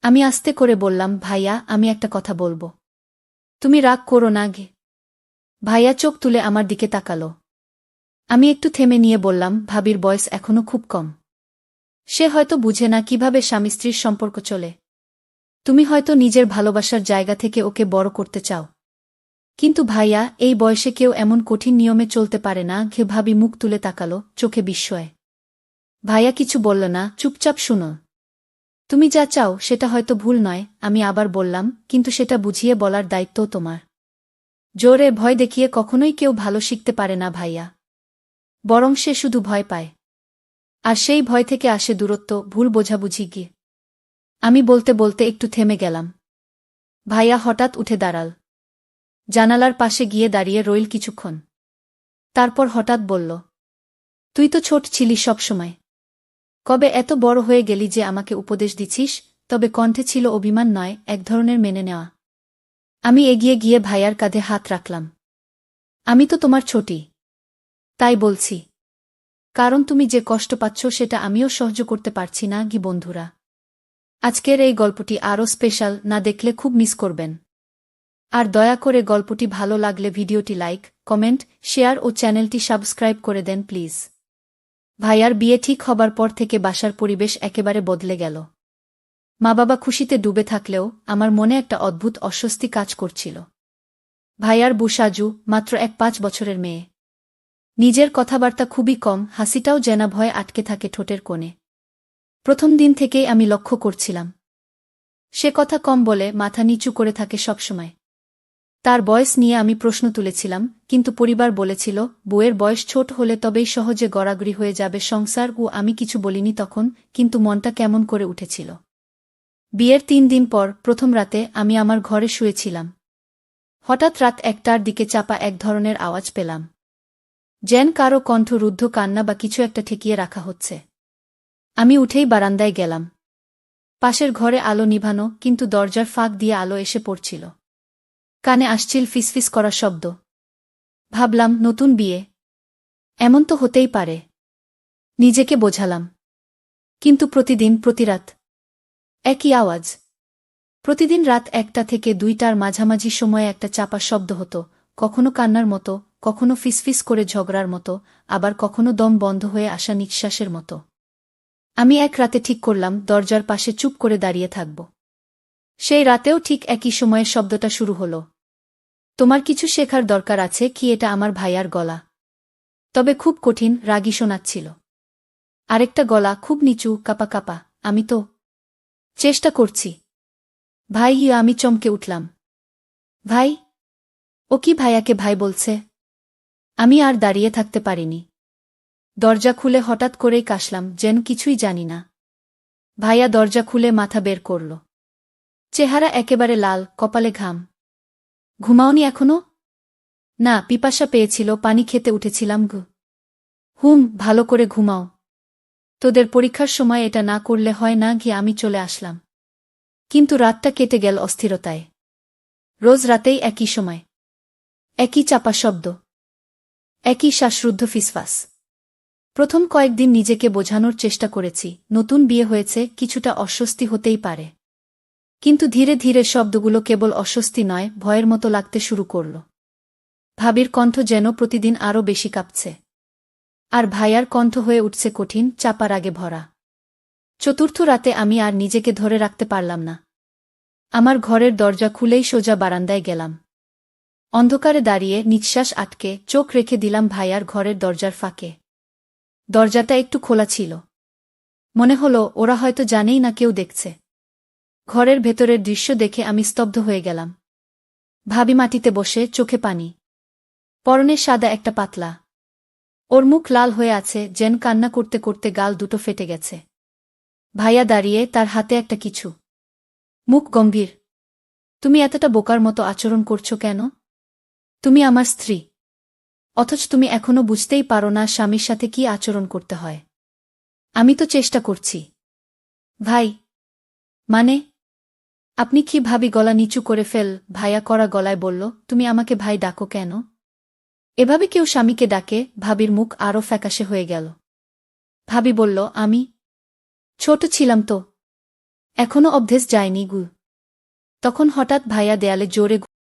আমি আস্তে করে বললাম, ভাইয়া, আমি একটা কথা বলবো। তুমি রাগ করো না গে। ভাইয়া চোখ তুলে আমার দিকে তাকালো। আমি একটু থেমে নিয়ে বললাম, ভাবির বয়স এখনো খুব কম। সে হয়তো বুঝে না কিভাবে স্বামী স্ত্রীর সম্পর্ক চলে। তুমি হয়তো নিজের ভালোবাসার জায়গা থেকে ওকে বড় করতে চাও। কিন্তু ভাইয়া, এই বয়সে কেউ এমন কঠিন নিয়মে চলতে পারে না। ভাবি মুখ তুলে তাকালো, চোখে বিস্ময়। ভাইয়া কিছু বলল না, চুপচাপ শুনো। তুমি যা চাও সেটা হয়তো ভুল নয়, আমি আবার বললাম, কিন্তু সেটা বুঝিয়ে বলার দায়িত্বও তোমার। জোরে ভয় দেখিয়ে কখনোই কেউ ভালো শিখতে পারে না ভাইয়া। বরং সে শুধু ভয় পায়। আর সেই ভয় থেকে আসে দূরত্ব, ভুল বোঝাবুঝি গিয়ে। আমি বলতে বলতে একটু থেমে গেলাম। ভাইয়া হঠাৎ উঠে দাঁড়াল। জানালার পাশে গিয়ে দাঁড়িয়ে রইল কিছুক্ষণ। তারপর হঠাৎ বলল, তুই তো ছোট ছিলি সবসময়। কবে এত বড় হয়ে গেলি যে আমাকে উপদেশ দিছিস? তবে কণ্ঠে ছিল অভিমান নয়, এক ধরনের মেনে নেওয়া। আমি এগিয়ে গিয়ে ভাইয়ার কাঁধে হাত রাখলাম। আমি তো তোমার ছোটি। তাই বলছি। কারণ তুমি যে কষ্ট পাচ্ছ সেটা আমিও সহ্য করতে পারছি না গি। বন্ধুরা, আজকের এই গল্পটি আরও স্পেশাল, না দেখলে খুব মিস করবেন। আর দয়া করে গল্পটি ভালো লাগলে ভিডিওটি লাইক, কমেন্ট, শেয়ার ও চ্যানেলটি সাবস্ক্রাইব করে দেন প্লিজ। ভাইয়ার বিয়ে ঠিক হবার পর থেকে বাসার পরিবেশ একেবারে বদলে গেল। মা বাবা খুশিতে ডুবে থাকলেও আমার মনে একটা অদ্ভুত অস্বস্তি কাজ করছিল। ভাইয়ার বুসাজু মাত্র 5 বছরের মেয়ে। নিজের কথাবার্তা খুবই কম, হাসিটাও যেন ভয়ে আটকে থাকে ঠোঁটের কোণে। প্রথম দিন থেকেই আমি লক্ষ্য করছিলাম। সে কথা কম বলে, মাথা নিচু করে থাকে সবসময়। তার বয়স নিয়ে আমি প্রশ্ন তুলেছিলাম, কিন্তু পরিবার বলেছিল বউয়ের বয়স ছোট হলে তবেই সহজে গড়াগড়ি হয়ে যাবে সংসার। ও আমি কিছু বলিনি তখন, কিন্তু মনটা কেমন করে উঠেছিল। বিয়ের 3 দিন পর প্রথম রাতে আমি আমার ঘরে শুয়েছিলাম। হঠাৎ রাত 1টার দিকে চাপা এক ধরনের আওয়াজ পেলাম। যেন কারো কণ্ঠ, রুদ্ধ কান্না বা কিছু একটা ঠেকিয়ে রাখা হচ্ছে। আমি উঠেই বারান্দায় গেলাম। পাশের ঘরে আলো নিভানো, কিন্তু দরজার ফাঁক দিয়ে আলো এসে পড়ছিল। কানে আসছিল ফিসফিস করা শব্দ। ভাবলাম, নতুন বিয়ে, এমন তো হতেই পারে। নিজেকে বোঝালাম। কিন্তু প্রতিদিন, প্রতিরাত একই আওয়াজ। প্রতিদিন রাত 1টা থেকে 2টার মাঝামাঝি সময়ে একটা চাপা শব্দ হতো, কখনো কান্নার মতো, কখনো ফিসফিস করে ঝগড়ার মতো, আবার কখনো দম বন্ধ হয়ে আসা নিঃশ্বাসের মতো। আমি এক রাতে ঠিক করলাম দরজার পাশে চুপ করে দাঁড়িয়ে থাকব। সেই রাতেও ঠিক একই সময়ে শব্দটা শুরু হলো। তোমার কিছু শেখার দরকার আছে কি? এটা আমার ভাইয়ার গলা। তবে খুব কঠিন, রাগী শোনাচ্ছিল। আরেকটা গলা, খুব নিচু, কাপা কাপা, আমি তো চেষ্টা করছি। ভাই। আমি চমকে উঠলাম। ভাই? ও কি ভাইয়াকে ভাই বলছে? আমি আর দাঁড়িয়ে থাকতে পারিনি। দরজা খুলে হঠাৎ করেই কাশলাম, যেন কিছুই জানি না। ভাইয়া দরজা খুলে মাথা বের করল। চেহারা একেবারে লাল, কপালে ঘাম। ঘুমাওনি এখনো? না, পিপাসা পেয়েছিল, পানি খেতে উঠেছিলাম গো। ভালো করে ঘুমাও। তোদের পরীক্ষার সময় এটা না করলে হয় না গিয়ে। আমি চলে আসলাম। কিন্তু রাতটা কেটে গেল অস্থিরতায়। রোজ রাতেই একই সময়, একই চাপা শব্দ, একই শ্বাসরুদ্ধ ফিসফাস। প্রথম কয়েকদিন নিজেকে বোঝানোর চেষ্টা করেছি, নতুন বিয়ে হয়েছে, কিছুটা অস্বস্তি হতেই পারে। কিন্তু ধীরে ধীরে শব্দগুলো কেবল অস্বস্তি নয়, ভয়ের মতো লাগতে শুরু করল। ভাবির কণ্ঠ যেন প্রতিদিন আরও বেশি কাঁপছে। আর ভাইয়ার কণ্ঠ হয়ে উঠছে কঠিন, চাপা রাগে ভরা। চতুর্থ রাতে আমি আর নিজেকে ধরে রাখতে পারলাম না। আমার ঘরের দরজা খুলেই সোজা বারান্দায় গেলাম। অন্ধকারে দাঁড়িয়ে নিঃশ্বাস আটকে চোখ রেখে দিলাম ভাইয়ার ঘরের দরজার ফাঁকে। দরজাটা একটু খোলা ছিল। মনে হলো ওরা হয়তো জানেই না কেউ দেখছে। ঘরের ভেতরের দৃশ্য দেখে আমি স্তব্ধ হয়ে গেলাম। ভাবি মাটিতে বসে, চোখে পানি। পরনে সাদা একটা পাতলা। ওর মুখ লাল হয়ে আছে, যেন কান্না করতে করতে গাল দুটো ফেটে গেছে। ভাইয়া দাঁড়িয়ে, তার হাতে একটা কিছু। মুখ গম্ভীর। তুমি এতটা বোকার মতো আচরণ করছো কেন? তুমি আমার স্ত্রী। অথচ তুমি এখনো বুঝতেই পারো না স্বামীর সাথে কি আচরণ করতে হয়। আমি তো চেষ্টা করছি। ভাই? মানে? আপনি কি? ভাবি গলা নিচু করে ভাইয়া করা গলায় বলল, তুমি আমাকে ভাই ডাকো কেন? এভাবে কেউ স্বামীকে ডাকে? ভাবির মুখ আরও ফ্যাকাশে হয়ে গেল। ভাবি বলল, আমি ছোট ছিলাম তো, এখনো অভ্যেস যায়নি গু। তখন হঠাৎ ভাইয়া দেয়ালে জোরে